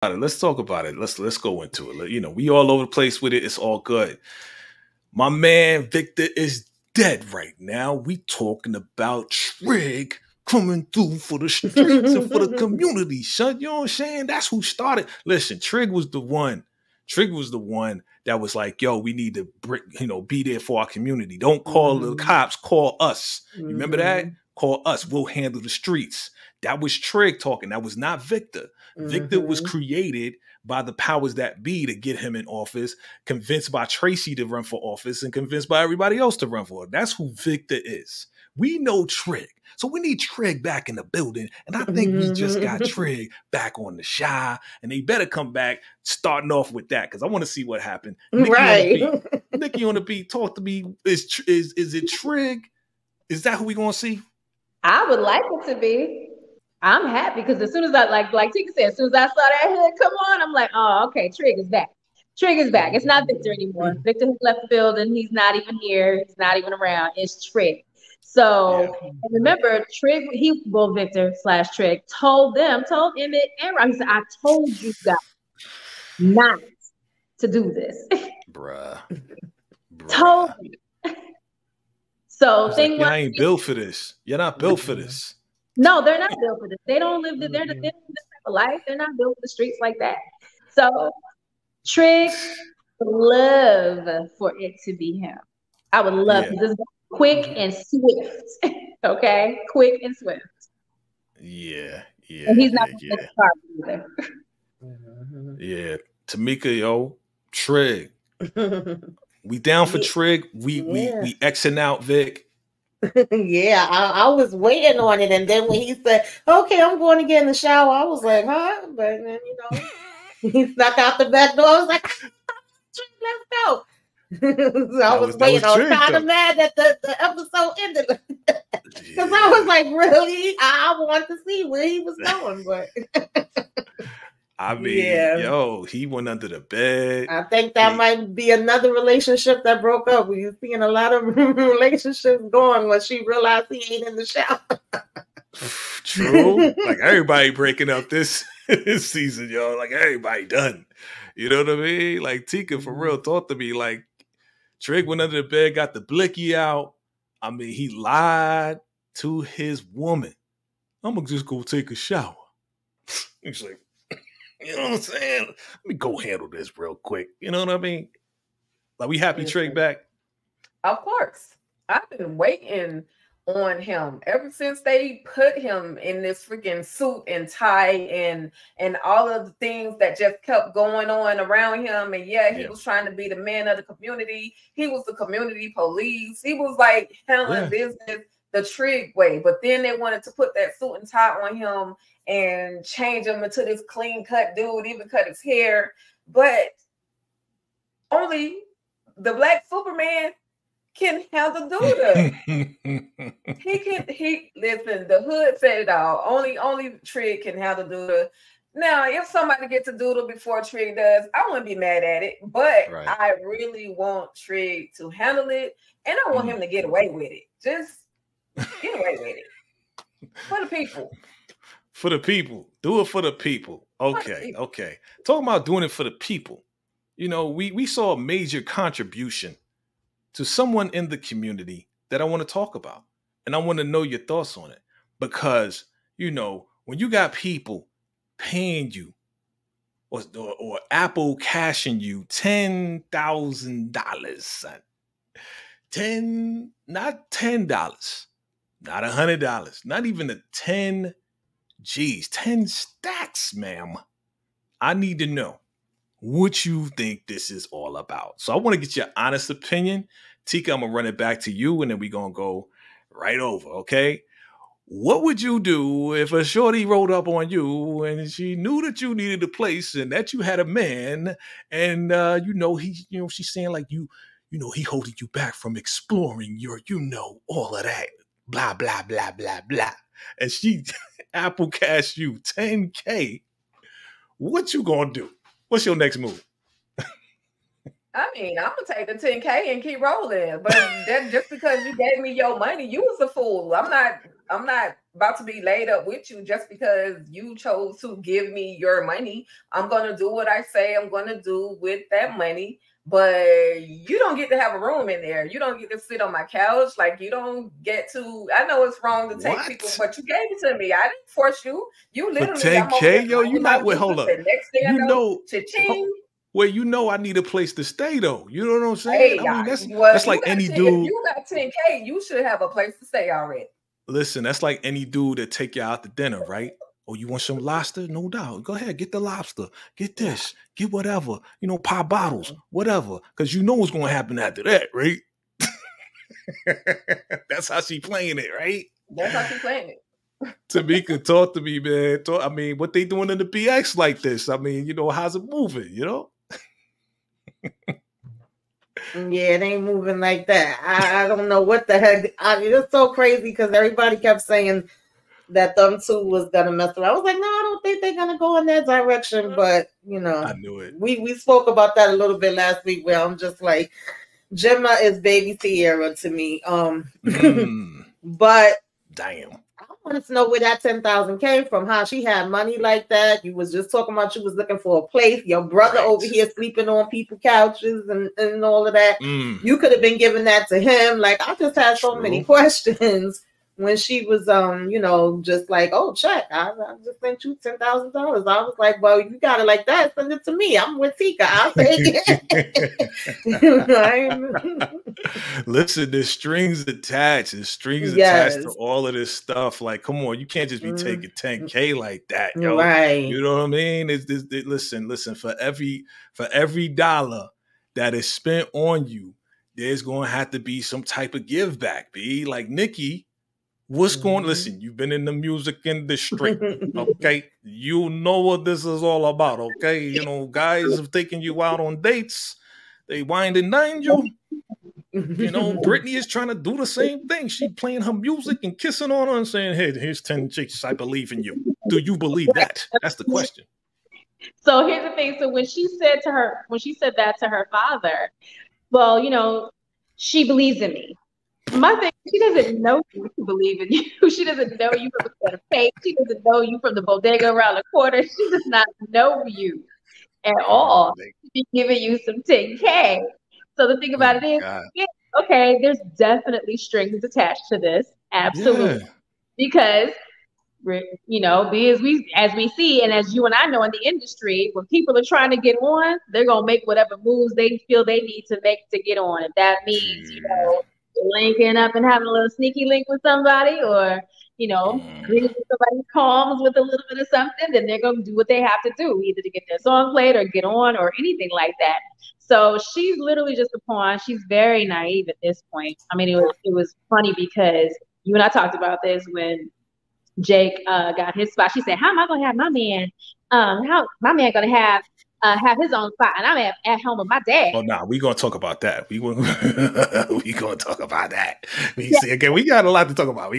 Let's talk about it. Let's go into it. You know, we all over the place with it. It's all good. My man Victor is dead right now. We talking about Trig coming through for the streets and for the community, son. You know what I'm saying? That's who started. Listen, Trig was the one. Trig was the one that was like, yo, we need to be there for our community. Don't call the cops, call us. You remember that? Call us. We'll handle the streets. That was Trig talking. That was not Victor. Victor was created by the powers that be to get him in office, convinced by Tracy to run for office, and convinced by everybody else to run for it. That's who Victor is. We know Trig. So we need Trig back in the building. And I think we just got Trig back on the shy. And they better come back starting off with that, because I want to see what happened. Nikki on the beat, talk to me. Is it Trig? Is that who we going to see? I would like it to be. I'm happy because as soon as I, like Tika said, as soon as I saw that hood come on, I'm like, oh, okay, Trig is back. Trig is back. It's not Victor anymore. Victor has left the building. He's not even here. He's not even around. It's Trig. So and remember, Trig, Victor/Trig told Emmett and Rob, he said, I told you guys not to do this. Bruh. Told you. So thing I ain't built for this. You're not built for this. No, they're not built for this. They don't live this type of life. They're not built for the streets like that. So Trig would love for it to be him. I would love this. Quick and swift. Okay? Quick and swift. Yeah. And he's not going to start either. Yeah. Tamika, yo, Trig. We down for Trig. We Xing out Vic. Yeah, I was waiting on it, and then when he said, "Okay, I'm going to get in the shower," I was like, "Huh?" But then he snuck out the back door. I was like, "Let's go." So I was waiting. I was kind of mad that the episode ended because I was like, "Really?" I wanted to see where he was going, but. I mean, he went under the bed. I think that might be another relationship that broke up. We're seeing a lot of relationships going when she realized he ain't in the shower. True. Like everybody breaking up this season, yo. Like everybody done. You know what I mean? Like Tika, for real, talk to me. Like Trig went under the bed, got the blicky out. I mean, he lied to his woman. I'm going to just go take a shower. He's like, you know what I'm saying? Let me go handle this real quick. You know what I mean? Like, we happy Trig back? Of course. I've been waiting on him ever since they put him in this freaking suit and tie and all of the things that just kept going on around him. And he was trying to be the man of the community. He was the community police. He was like handling business the Trig way. But then they wanted to put that suit and tie on him and change him into this clean cut dude, even cut his hair. But only the Black Superman can handle Duda. Listen, the hood said it all. Only Trig can handle Duda. Now, if somebody gets a Duda before Trig does, I wouldn't be mad at it. But I really want Trig to handle it, and I want him to get away with it. Just get away with it. For the people. For the people. Do it for the people. Okay. Talking about doing it for the people. You know, we saw a major contribution to someone in the community that I want to talk about. And I want to know your thoughts on it. Because, you know, when you got people paying you or Apple cashing you $10,000, son. Not $10, not $100, not even 10 stacks, ma'am. I need to know what you think this is all about. So I want to get your honest opinion. Tika, I'm going to run it back to you, and then we're going to go right over, okay? What would you do if a shorty rolled up on you and she knew that you needed a place and that you had a man and, she's saying like he holding you back from exploring your, all of that, blah, blah, blah, blah, blah. And she Apple Cash you $10K. What you gonna do? What's your next move? I mean, I'm gonna take the $10K and keep rolling. But that just because you gave me your money, you was a fool. I'm not about to be laid up with you just because you chose to give me your money. I'm going to do what I say I'm going to do with that money. But you don't get to have a room in there. You don't get to sit on my couch. Like, you don't get to. I know it's wrong to take people, but you gave it to me. I didn't force you. You literally, for 10K, yo, you not. Wait, hold up. The next day, you know, cha-ching. Well, you know, I need a place to stay, though. You know what I'm saying? Hey, I mean, that's like any dude. If you got 10K, you should have a place to stay already. Listen, that's like any dude that take you out to dinner, right? Oh, you want some lobster? No doubt. Go ahead, get the lobster. Get this. Get whatever. You know, pop bottles, whatever. Because you know what's going to happen after that, right? That's how she playing it, right? That's how she playing it. Tamika, talk to me, man. I mean, what they doing in the BX like this? I mean, you know, how's it moving, you know? Yeah, it ain't moving like that. I don't know what the heck. It's so crazy because everybody kept saying that them two was gonna mess around. I was like, no, I don't think they're gonna go in that direction. But you know, I knew it. We spoke about that a little bit last week where I'm just like, Jemma is baby Sierra to me. But damn. I wanted to know where that 10,000 came from, how she had money like that. You was just talking about you was looking for a place. Your brother over here sleeping on people's couches and all of that. You could have been giving that to him. Like, I just had so many questions when she was, you know, just like, oh, check, I just sent you $10,000. I was like, well, you got it like that. Send it to me. I'm with Tika. I'll take it. Listen, there's strings attached. There's strings attached to all of this stuff. Like, come on, you can't just be taking 10K like that, yo. Right. You know what I mean? Listen. For every dollar that is spent on you, there's going to have to be some type of give back. Be like Nikki. What's going? Listen, you've been in the music industry, okay? You know what this is all about, okay? You know, guys have taken you out on dates. They wind and dine you. You know, Brittany is trying to do the same thing. She playing her music and kissing on her and saying, hey, here's 10 chicks. I believe in you. Do you believe that? That's the question. So here's the thing. So when she said that to her father, well, you know, she believes in me. My thing, she doesn't know you to believe in you. She doesn't know you from the page. She doesn't know you from the bodega around the corner. She does not know you at all. She's giving you some 10K. So the thing about it is, yeah, okay, there's definitely strings attached to this. Absolutely. Yeah. Because, you know, as we see, and as you and I know in the industry, when people are trying to get on, they're going to make whatever moves they feel they need to make to get on. If that means, you know, linking up and having a little sneaky link with somebody, or, you know, greeting somebody's palms with a little bit of something, then they're going to do what they have to do, either to get their song played or get on or anything like that. So she's literally just a pawn. She's very naive at this point. I mean, it was funny because you and I talked about this when Jake got his spot. She said, how am I going to have my man, how my man going to have his own spot, and I'm at home with my dad. Oh, no, we're going to talk about that. We're going to talk about that. See, again, we got a lot to talk about.